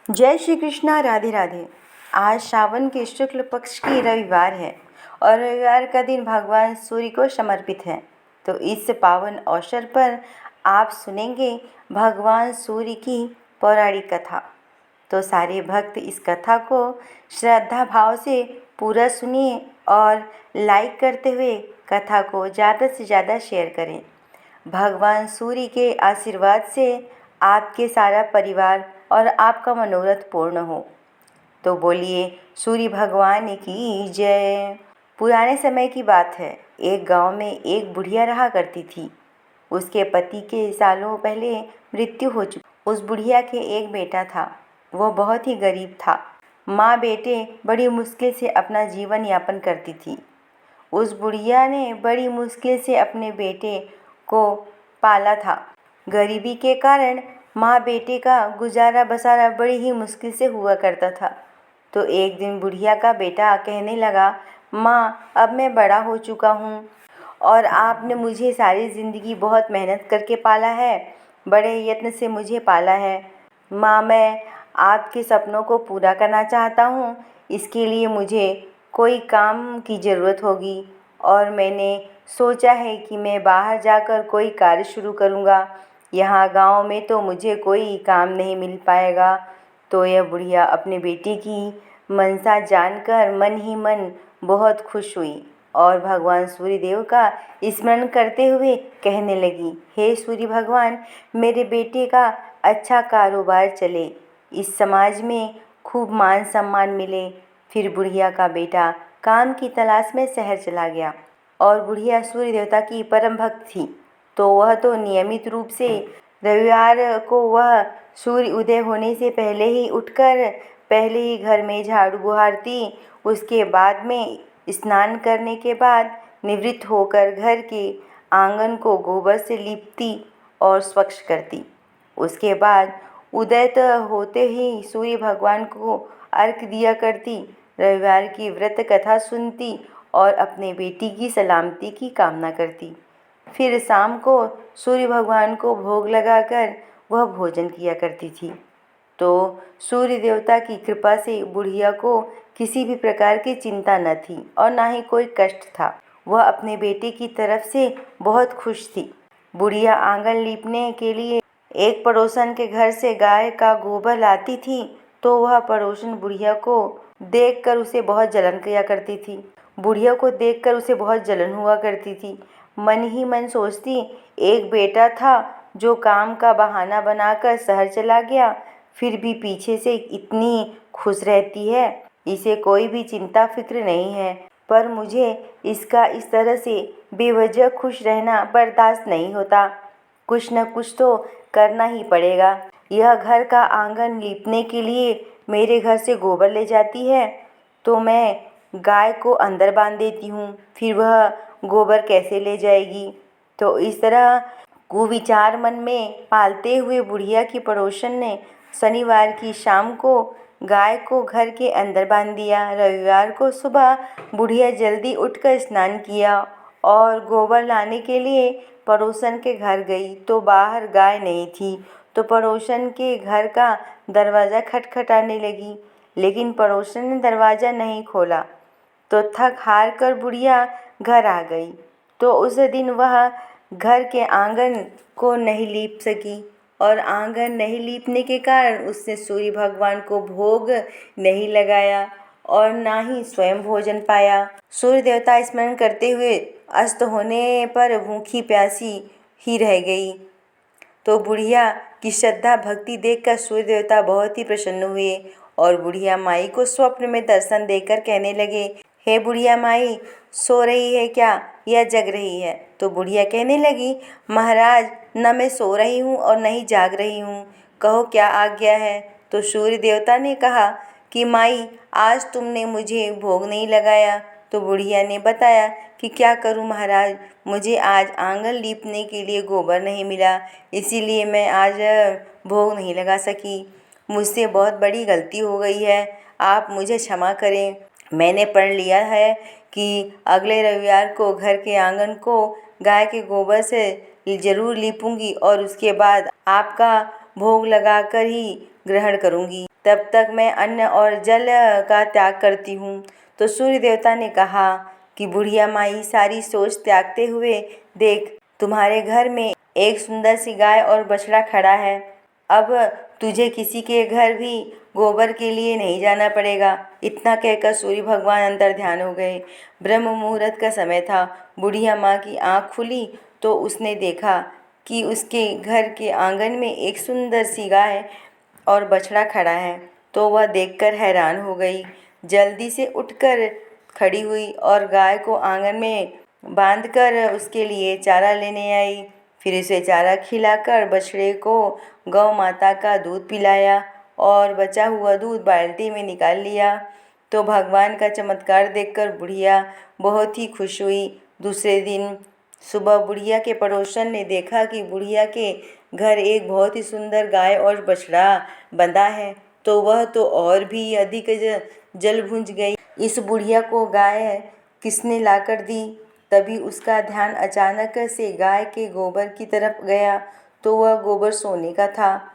जय श्री कृष्णा। राधे राधे। आज श्रावण के शुक्ल पक्ष की रविवार है और रविवार का दिन भगवान सूर्य को समर्पित है। तो इस पावन अवसर पर आप सुनेंगे भगवान सूर्य की पौराणिक कथा। तो सारे भक्त इस कथा को श्रद्धा भाव से पूरा सुनिए और लाइक करते हुए कथा को ज़्यादा से ज़्यादा शेयर करें। भगवान सूर्य के आशीर्वाद से आपके सारा परिवार और आपका मनोरथ पूर्ण हो। तो बोलिए सूर्य भगवान की जय। पुराने समय की बात है। एक गांव में एक बुढ़िया रहा करती थी। उसके पति के सालों पहले मृत्यु हो चुकी। उस बुढ़िया के एक बेटा था। वह बहुत ही गरीब था। माँ बेटे बड़ी मुश्किल से अपना जीवन यापन करती थी। उस बुढ़िया ने बड़ी मुश्किल से अपने बेटे को पाला था। गरीबी के कारण माँ बेटे का गुजारा बसारा बड़ी ही मुश्किल से हुआ करता था। तो एक दिन बुढ़िया का बेटा कहने लगा, माँ अब मैं बड़ा हो चुका हूँ और आपने मुझे सारी ज़िंदगी बहुत मेहनत करके पाला है, बड़े यत्न से मुझे पाला है। माँ मैं आपके सपनों को पूरा करना चाहता हूँ, इसके लिए मुझे कोई काम की ज़रूरत होगी और मैंने सोचा है कि मैं बाहर जाकर कोई कार्य शुरू करूँगा। यहाँ गांव में तो मुझे कोई काम नहीं मिल पाएगा। तो यह बुढ़िया अपने बेटे की मनसा जानकर मन ही मन बहुत खुश हुई और भगवान सूर्य देव का स्मरण करते हुए कहने लगी, हे सूर्य भगवान, मेरे बेटे का अच्छा कारोबार चले, इस समाज में खूब मान सम्मान मिले। फिर बुढ़िया का बेटा काम की तलाश में शहर चला गया और बुढ़िया सूर्य देवता की परम भक्त थी। तो वह तो नियमित रूप से रविवार को वह सूर्य उदय होने से पहले ही उठकर पहले ही घर में झाड़ू बुहारती। उसके बाद में स्नान करने के बाद निवृत्त होकर घर के आंगन को गोबर से लीपती और स्वच्छ करती। उसके बाद उदय होते ही सूर्य भगवान को अर्घ्य दिया करती, रविवार की व्रत कथा सुनती और अपने बेटी की सलामती की कामना करती। फिर शाम को सूर्य भगवान को भोग लगाकर वह भोजन किया करती थी। तो सूर्य देवता की कृपा से बुढ़िया को किसी भी प्रकार की चिंता न थी और ना ही कोई कष्ट था। वह अपने बेटे की तरफ से बहुत खुश थी। बुढ़िया आंगन लीपने के लिए एक पड़ोसन के घर से गाय का गोबर लाती थी। तो वह पड़ोसन बुढ़िया को देखकर उसे बहुत जलन किया करती थी। बुढ़िया को देखकर उसे बहुत जलन हुआ करती थी। मन ही मन सोचती, एक बेटा था जो काम का बहाना बनाकर शहर चला गया, फिर भी पीछे से इतनी खुश रहती है, इसे कोई भी चिंता फिक्र नहीं है। पर मुझे इसका इस तरह से बेवजह खुश रहना बर्दाश्त नहीं होता। कुछ न कुछ तो करना ही पड़ेगा। यह घर का आंगन लीपने के लिए मेरे घर से गोबर ले जाती है, तो मैं गाय को अंदर बांध देती हूँ, फिर वह गोबर कैसे ले जाएगी। तो इस तरह कुविचार मन में पालते हुए बुढ़िया की पड़ोसन ने शनिवार की शाम को गाय को घर के अंदर बांध दिया। रविवार को सुबह बुढ़िया जल्दी उठकर स्नान किया और गोबर लाने के लिए पड़ोसन के घर गई। तो बाहर गाय नहीं थी। तो पड़ोसन के घर का दरवाज़ा खटखटाने लगी, लेकिन पड़ोसन ने दरवाज़ा नहीं खोला। तो थक हार कर बुढ़िया घर आ गई। तो उस दिन वह घर के आंगन को नहीं लीप सकी और आंगन नहीं लीपने के कारण उसने सूर्य भगवान को भोग नहीं लगाया और ना ही स्वयं भोजन पाया। सूर्य देवता स्मरण करते हुए अस्त होने पर भूखी प्यासी ही रह गई। तो बुढ़िया की श्रद्धा भक्ति देखकर सूर्य देवता बहुत ही प्रसन्न हुए और बुढ़िया माई को स्वप्न में दर्शन देकर कहने लगे, हे बुढ़िया माई, सो रही है क्या या जग रही है। तो बुढ़िया कहने लगी, महाराज, न मैं सो रही हूँ और न ही जाग रही हूँ, कहो क्या आज्ञा है। तो सूर्य देवता ने कहा कि माई, आज तुमने मुझे भोग नहीं लगाया। तो बुढ़िया ने बताया कि क्या करूं महाराज, मुझे आज आंगन लीपने के लिए गोबर नहीं मिला, इसीलिए मैं आज भोग नहीं लगा सकी। मुझसे बहुत बड़ी गलती हो गई है, आप मुझे क्षमा करें। मैंने प्रण लिया है कि अगले रविवार को घर के आंगन को गाय के गोबर से ज़रूर लीपूंगी और उसके बाद आपका भोग लगाकर ही ग्रहण करूंगी। तब तक मैं अन्न और जल का त्याग करती हूँ। तो सूर्य देवता ने कहा कि बुढ़िया माई, सारी सोच त्यागते हुए देख, तुम्हारे घर में एक सुंदर सी गाय और बछड़ा खड़ा है। अब तुझे किसी के घर भी गोबर के लिए नहीं जाना पड़ेगा। इतना कहकर सूर्य भगवान अंतर ध्यान हो गए। ब्रह्म मुहूर्त का समय था। बुढ़िया माँ की आँख खुली तो उसने देखा कि उसके घर के आंगन में एक सुंदर सी गाय और बछड़ा खड़ा है। तो वह देखकर हैरान हो गई। जल्दी से उठकर खड़ी हुई और गाय को आंगन में बांधकर उसके लिए चारा लेने आई। फिर उसे चारा खिलाकर बछड़े को गौ माता का दूध पिलाया और बचा हुआ दूध बाल्टी में निकाल लिया। तो भगवान का चमत्कार देखकर बुढ़िया बहुत ही खुश हुई। दूसरे दिन सुबह बुढ़िया के पड़ोसन ने देखा कि बुढ़िया के घर एक बहुत ही सुंदर गाय और बछड़ा बंधा है, तो वह तो और भी अधिक जल भुंज गई। इस बुढ़िया को गाय किसने लाकर दी? तभी उसका ध्यान अचानक से गाय के गोबर की तरफ गया, तो वह गोबर सोने का था।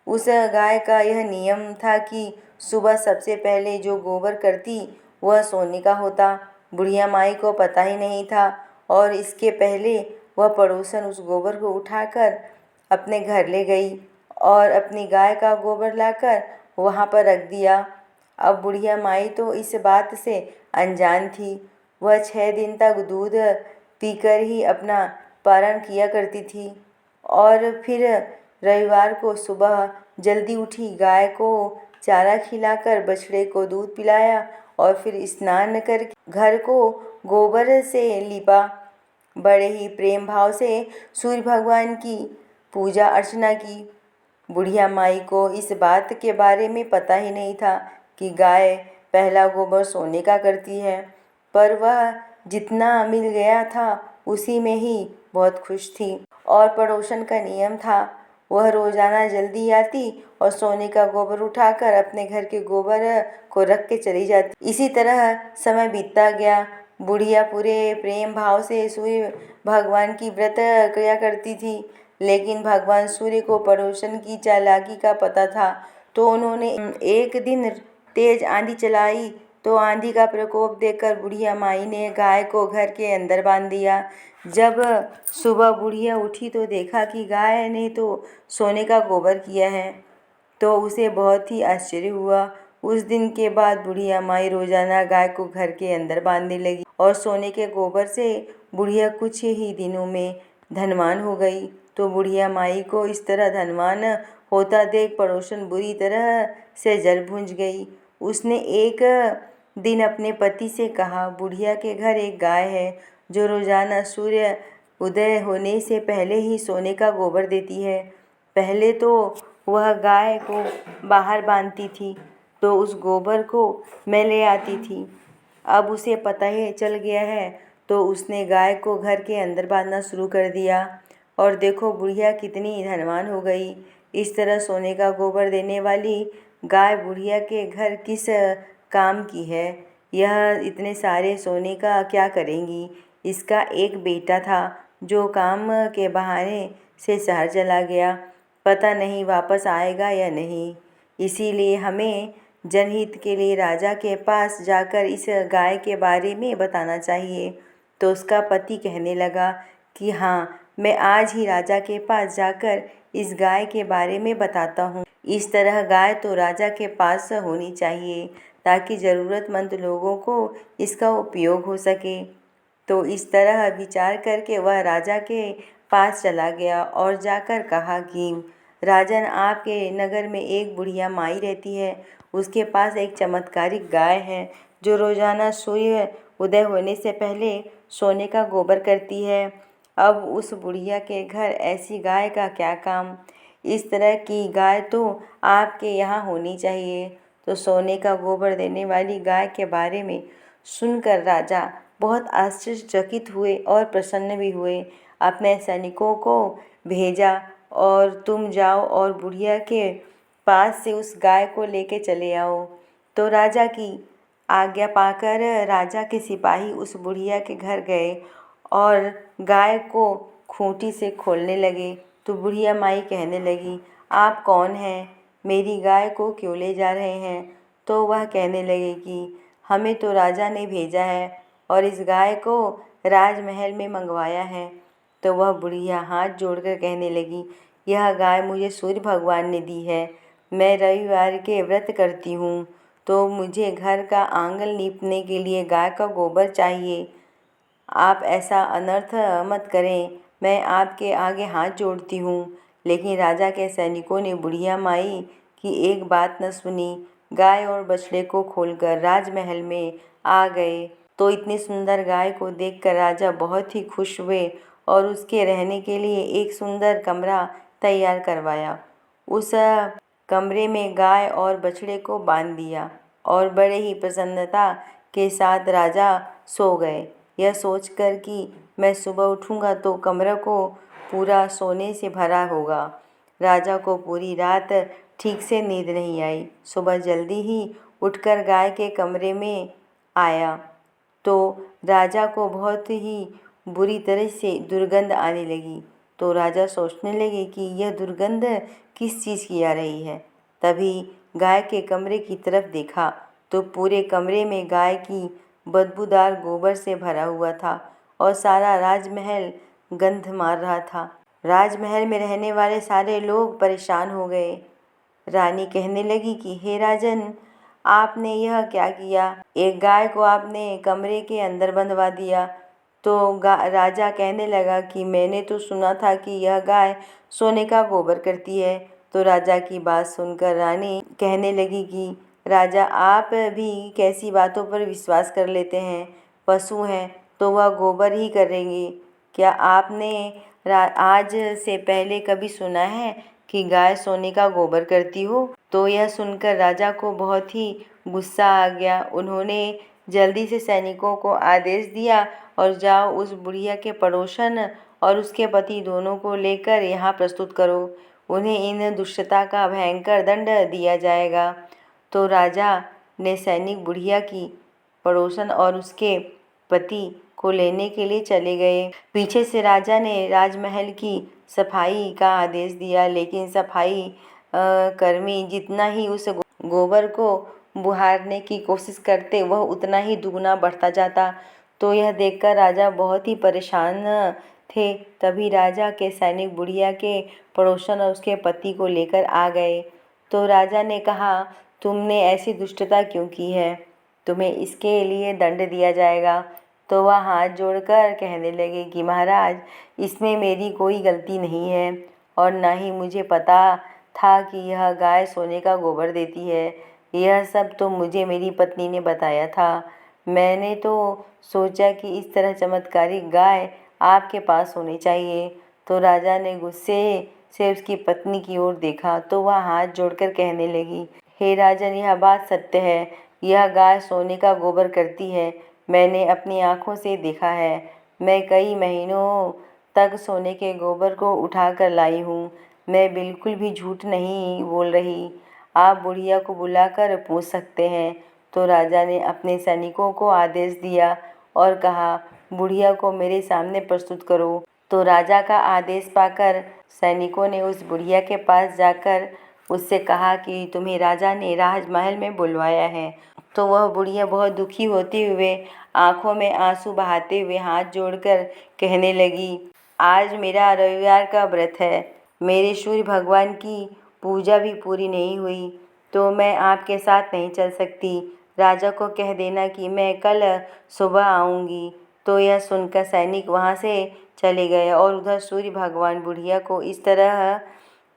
उस गाय का यह नियम था कि सुबह सबसे पहले जो गोबर करती वह सोने का होता। बुढ़िया माई को पता ही नहीं था और इसके पहले वह पड़ोसन उस गोबर को उठाकर अपने घर ले गई और अपनी गाय का गोबर लाकर वहाँ पर रख दिया। अब बुढ़िया माई तो इस बात से अनजान थी। वह 6 दिन तक दूध पीकर ही अपना पारण किया करती थी और फिर रविवार को सुबह जल्दी उठी, गाय को चारा खिलाकर बछड़े को दूध पिलाया और फिर स्नान कर घर को गोबर से लीपा। बड़े ही प्रेम भाव से सूर्य भगवान की पूजा अर्चना की। बुढ़िया माई को इस बात के बारे में पता ही नहीं था कि गाय पहला गोबर सोने का करती है, पर वह जितना मिल गया था उसी में ही बहुत खुश थी। और पड़ोसन का नियम था, वह रोजाना जल्दी आती और सोने का गोबर उठाकर अपने घर के गोबर को रख के चली जाती। इसी तरह समय बीतता गया। बुढ़िया पूरे प्रेम भाव से सूर्य भगवान की व्रत किया करती थी, लेकिन भगवान सूर्य को पड़ोसन की चालाकी का पता था, तो उन्होंने एक दिन तेज आंधी चलाई। तो आंधी का प्रकोप देखकर बुढ़िया माई ने गाय को घर के अंदर बांध दिया। जब सुबह बुढ़िया उठी तो देखा कि गाय ने तो सोने का गोबर किया है, तो उसे बहुत ही आश्चर्य हुआ। उस दिन के बाद बुढ़िया माई रोजाना गाय को घर के अंदर बांधने लगी और सोने के गोबर से बुढ़िया कुछ ही दिनों में धनवान हो गई। तो बुढ़िया माई को इस तरह धनवान होता देख पड़ोसन बुरी तरह से जल भूंज गई। उसने एक दिन अपने पति से कहा, बुढ़िया के घर एक गाय है जो रोजाना सूर्य उदय होने से पहले ही सोने का गोबर देती है। पहले तो वह गाय को बाहर बांधती थी तो उस गोबर को मैं ले आती थी। अब उसे पता ही चल गया है तो उसने गाय को घर के अंदर बांधना शुरू कर दिया और देखो बुढ़िया कितनी धनवान हो गई। इस तरह सोने का गोबर देने वाली गाय बुढ़िया के घर किस काम की है? यह इतने सारे सोने का क्या करेंगी? इसका एक बेटा था जो काम के बहाने से शहर चला गया, पता नहीं वापस आएगा या नहीं। इसीलिए हमें जनहित के लिए राजा के पास जाकर इस गाय के बारे में बताना चाहिए। तो उसका पति कहने लगा कि हाँ, मैं आज ही राजा के पास जाकर इस गाय के बारे में बताता हूँ। इस तरह गाय तो राजा के पास होनी चाहिए ताकि ज़रूरतमंद लोगों को इसका उपयोग हो सके। तो इस तरह विचार करके वह राजा के पास चला गया और जाकर कहा कि राजन, आपके नगर में एक बुढ़िया माई रहती है। उसके पास एक चमत्कारिक गाय है जो रोजाना सूर्य उदय होने से पहले सोने का गोबर करती है। अब उस बुढ़िया के घर ऐसी गाय का क्या काम? इस तरह की गाय तो आपके यहाँ होनी चाहिए। तो सोने का गोबर देने वाली गाय के बारे में सुनकर राजा बहुत आश्चर्यचकित हुए और प्रसन्न भी हुए। अपने सैनिकों को भेजा और तुम जाओ और बुढ़िया के पास से उस गाय को लेके चले आओ। तो राजा की आज्ञा पाकर राजा के सिपाही उस बुढ़िया के घर गए और गाय को खूंटी से खोलने लगे। तो बुढ़िया माई कहने लगी, आप कौन हैं? मेरी गाय को क्यों ले जा रहे हैं? तो वह कहने लगे कि हमें तो राजा ने भेजा है और इस गाय को राजमहल में मंगवाया है। तो वह बुढ़िया हाथ जोड़कर कहने लगी, यह गाय मुझे सूर्य भगवान ने दी है। मैं रविवार के व्रत करती हूँ, तो मुझे घर का आंगन लीपने के लिए गाय का गोबर चाहिए। आप ऐसा अनर्थ मत करें, मैं आपके आगे हाथ जोड़ती हूँ। लेकिन राजा के सैनिकों ने बुढ़िया माई की एक बात न सुनी। गाय और बछड़े को खोलकर राजमहल में आ गए। तो इतनी सुंदर गाय को देखकर राजा बहुत ही खुश हुए और उसके रहने के लिए एक सुंदर कमरा तैयार करवाया। उस कमरे में गाय और बछड़े को बांध दिया और बड़े ही प्रसन्नता के साथ राजा सो गए, यह सोचकर कि मैं सुबह उठूँगा तो कमरा को पूरा सोने से भरा होगा। राजा को पूरी रात ठीक से नींद नहीं आई। सुबह जल्दी ही उठकर गाय के कमरे में आया तो राजा को बहुत ही बुरी तरह से दुर्गंध आने लगी। तो राजा सोचने लगे कि यह दुर्गंध किस चीज़ की आ रही है। तभी गाय के कमरे की तरफ देखा तो पूरे कमरे में गाय की बदबूदार गोबर से भरा हुआ था और सारा राजमहल गंध मार रहा था। राजमहल में रहने वाले सारे लोग परेशान हो गए। रानी कहने लगी कि हे राजन, आपने यह क्या किया? एक गाय को आपने कमरे के अंदर बंधवा दिया। तो राजा कहने लगा कि मैंने तो सुना था कि यह गाय सोने का गोबर करती है। तो राजा की बात सुनकर रानी कहने लगी कि राजा, आप भी कैसी बातों पर विश्वास कर लेते हैं? पशु हैं तो वह गोबर ही करेंगे। क्या आपने आज से पहले कभी सुना है कि गाय सोने का गोबर करती हो? तो यह सुनकर राजा को बहुत ही गुस्सा आ गया। उन्होंने जल्दी से सैनिकों को आदेश दिया और जाओ उस बुढ़िया के पड़ोसन और उसके पति दोनों को लेकर यहाँ प्रस्तुत करो। उन्हें इन दुष्टता का भयंकर दंड दिया जाएगा। तो राजा ने सैनिक बुढ़िया की पड़ोसन और उसके पति को लेने के लिए चले गए। पीछे से राजा ने राजमहल की सफाई का आदेश दिया, लेकिन सफाई कर्मी जितना ही उस गोबर को बुहारने की कोशिश करते वह उतना ही दुगना बढ़ता जाता। तो यह देखकर राजा बहुत ही परेशान थे। तभी राजा के सैनिक बुढ़िया के पड़ोसन और उसके पति को लेकर आ गए। तो राजा ने कहा, तुमने ऐसी दुष्टता क्यों की है? तुम्हें इसके लिए दंड दिया जाएगा। तो वह हाथ जोड़कर कहने लगे कि महाराज, इसमें मेरी कोई गलती नहीं है और ना ही मुझे पता था कि यह गाय सोने का गोबर देती है। यह सब तो मुझे मेरी पत्नी ने बताया था। मैंने तो सोचा कि इस तरह चमत्कारिक गाय आपके पास होनी चाहिए। तो राजा ने गुस्से से उसकी पत्नी की ओर देखा तो वह हाथ जोड़कर कहने लगी, हे राजन, यह बात सत्य है। यह गाय सोने का गोबर करती है। मैंने अपनी आँखों से देखा है। मैं कई महीनों तक सोने के गोबर को उठा कर लाई हूँ। मैं बिल्कुल भी झूठ नहीं बोल रही। आप बुढ़िया को बुलाकर पूछ सकते हैं। तो राजा ने अपने सैनिकों को आदेश दिया और कहा, बुढ़िया को मेरे सामने प्रस्तुत करो। तो राजा का आदेश पाकर सैनिकों ने उस बुढ़िया के पास जाकर उससे कहा कि तुम्हें राजा ने राजमहल में बुलवाया है। तो वह बुढ़िया बहुत दुखी होते हुए आंखों में आंसू बहाते हुए हाथ जोड़कर कहने लगी, आज मेरा रविवार का व्रत है। मेरे सूर्य भगवान की पूजा भी पूरी नहीं हुई, तो मैं आपके साथ नहीं चल सकती। राजा को कह देना कि मैं कल सुबह आऊँगी। तो यह सुनकर सैनिक वहाँ से चले गए और उधर सूर्य भगवान बुढ़िया को इस तरह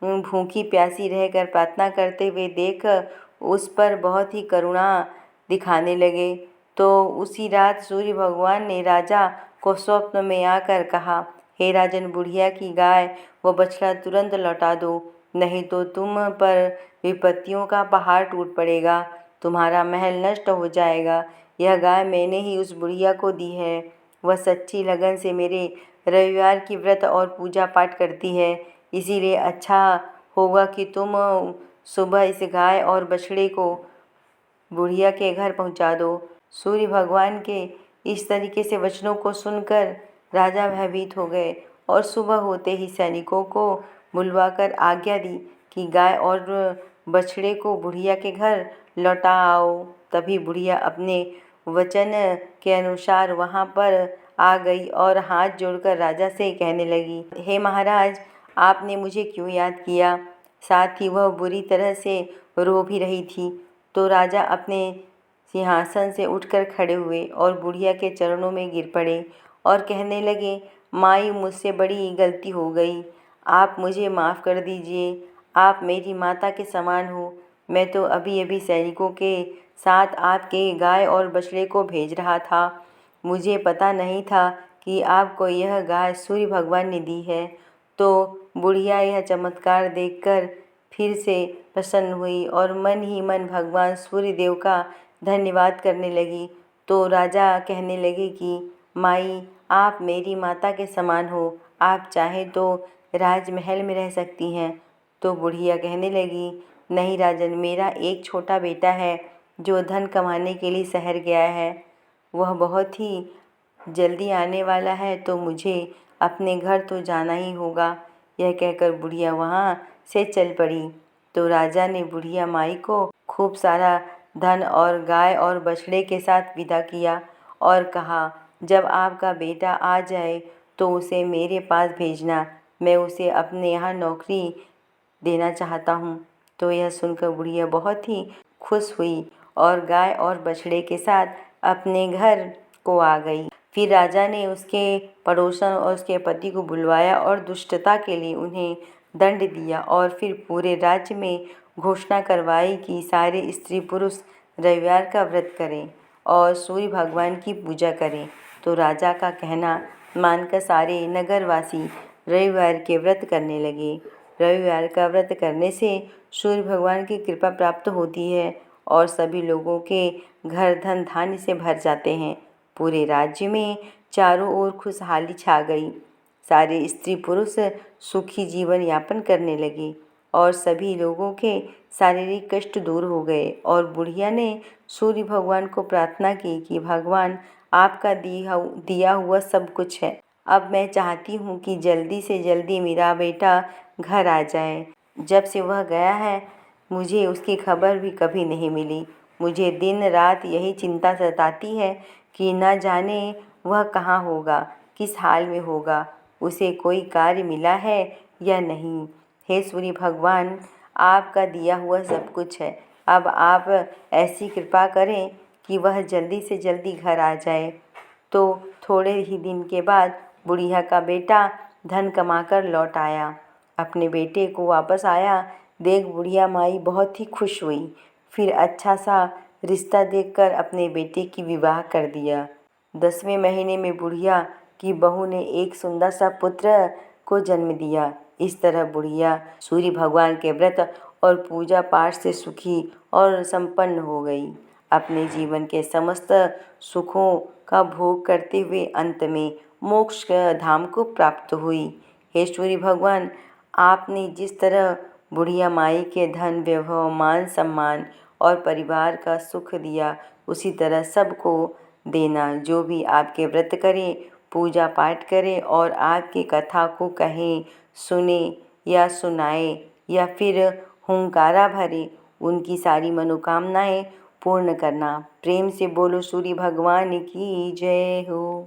भूखी प्यासी रहकर प्रार्थना करते हुए देख उस पर बहुत ही करुणा दिखाने लगे। तो उसी रात सूर्य भगवान ने राजा को स्वप्न में आकर कहा, हे राजन, बुढ़िया की गाय व बछड़ा तुरंत लौटा दो, नहीं तो तुम पर विपत्तियों का पहाड़ टूट पड़ेगा, तुम्हारा महल नष्ट हो जाएगा। यह गाय मैंने ही उस बुढ़िया को दी है। वह सच्ची लगन से मेरे रविवार की व्रत और पूजा पाठ करती है। इसीलिए अच्छा होगा कि तुम सुबह इस गाय और बछड़े को बुढ़िया के घर पहुंचा दो। सूर्य भगवान के इस तरीके से वचनों को सुनकर राजा भयभीत हो गए और सुबह होते ही सैनिकों को बुलवाकर आज्ञा दी कि गाय और बछड़े को बुढ़िया के घर लौटा आओ। तभी बुढ़िया अपने वचन के अनुसार वहाँ पर आ गई और हाथ जोड़कर राजा से कहने लगी, हे महाराज, आपने मुझे क्यों याद किया। साथ ही वह बुरी तरह से रो भी रही थी। तो राजा अपने सिंहासन से उठकर खड़े हुए और बुढ़िया के चरणों में गिर पड़े और कहने लगे, माई, मुझसे बड़ी गलती हो गई, आप मुझे माफ़ कर दीजिए। आप मेरी माता के समान हो। मैं तो अभी अभी सैनिकों के साथ आपके गाय और बछड़े को भेज रहा था। मुझे पता नहीं था कि आपको यह गाय सूर्य भगवान ने दी है। तो बुढ़िया यह चमत्कार देखकर फिर से प्रसन्न हुई और मन ही मन भगवान सूर्य देव का धन्यवाद करने लगी। तो राजा कहने लगे कि माई, आप मेरी माता के समान हो, आप चाहे तो राजमहल में रह सकती हैं। तो बुढ़िया कहने लगी, नहीं राजन, मेरा एक छोटा बेटा है जो धन कमाने के लिए शहर गया है। वह बहुत ही जल्दी आने वाला है, तो मुझे अपने घर तो जाना ही होगा। यह कहकर बुढ़िया वहाँ से चल पड़ी। तो राजा ने बुढ़िया माई को खूब सारा धन और गाय और बछड़े के साथ विदा किया और कहा, जब आपका बेटा आ जाए तो उसे मेरे पास भेजना, मैं उसे अपने यहाँ नौकरी देना चाहता हूँ। तो यह सुनकर बुढ़िया बहुत ही खुश हुई और गाय और बछड़े के साथ अपने घर को आ गई। फिर राजा ने उसके पड़ोसन और उसके पति को बुलवाया और दुष्टता के लिए उन्हें दंड दिया और फिर पूरे राज्य में घोषणा करवाई कि सारे स्त्री पुरुष रविवार का व्रत करें और सूर्य भगवान की पूजा करें। तो राजा का कहना मानकर सारे नगरवासी रविवार के व्रत करने लगे। रविवार का व्रत करने से सूर्य भगवान की कृपा प्राप्त होती है और सभी लोगों के घर धन धान्य से भर जाते हैं। पूरे राज्य में चारों ओर खुशहाली छा गई। सारे स्त्री पुरुष सुखी जीवन यापन करने लगे और सभी लोगों के शारीरिक कष्ट दूर हो गए। और बुढ़िया ने सूर्य भगवान को प्रार्थना की कि भगवान, आपका दिया हुआ सब कुछ है। अब मैं चाहती हूँ कि जल्दी से जल्दी मेरा बेटा घर आ जाए। जब से वह गया है, मुझे उसकी खबर भी कभी नहीं मिली। मुझे दिन रात यही चिंता सताती है कि न जाने वह कहाँ होगा, किस हाल में होगा, उसे कोई कार्य मिला है या नहीं। हे सूर्य भगवान, आपका दिया हुआ सब कुछ है। अब आप ऐसी कृपा करें कि वह जल्दी से जल्दी घर आ जाए। तो थोड़े ही दिन के बाद बुढ़िया का बेटा धन कमाकर लौट आया। अपने बेटे को वापस आया देख बुढ़िया माई बहुत ही खुश हुई। फिर अच्छा सा रिश्ता देखकर अपने बेटे की विवाह कर दिया। 10वें महीने में बुढ़िया की बहू ने एक सुंदर सा पुत्र को जन्म दिया। इस तरह बुढ़िया सूर्य भगवान के व्रत और पूजा पाठ से सुखी और संपन्न हो गई। अपने जीवन के समस्त सुखों का भोग करते हुए अंत में मोक्ष धाम को प्राप्त हुई। हे सूर्य भगवान, आपने जिस तरह बुढ़िया माई के धन, वैभव, मान सम्मान और परिवार का सुख दिया, उसी तरह सबको देना। जो भी आपके व्रत करे, पूजा पाठ करे और आपकी कथा को कहें, सुने या सुनाए या फिर हुंकारा भरे, उनकी सारी मनोकामनाएं पूर्ण करना। प्रेम से बोलो सूर्य भगवान की जय हो।